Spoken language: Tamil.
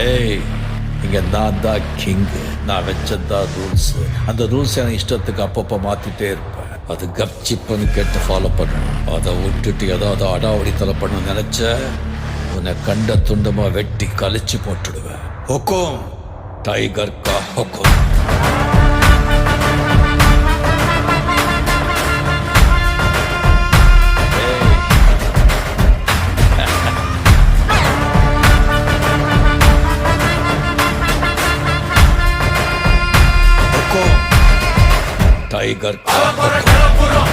ஏய், இங்க நான் தான் கிங்கு. நான் வச்சதான் ரூல்ஸ். அந்த ரூல்ஸ் எனக்கு இஷ்டத்துக்கு அப்பப்போ மாத்திட்டே இருப்பேன். அது கப்சிப்புன்னு கேட்டு ஃபாலோ பண்ணணும். அதை விட்டுட்டு ஏதாவது அடாவடித்தலை பண்ண நினைச்ச உன்னை கண்ட துண்டமா வெட்டி கழிச்சு போட்டுடுவேன். ஹுக்கும், டைகர் கா ஹுக்கும். டைகர் கா ஹுக்கும்.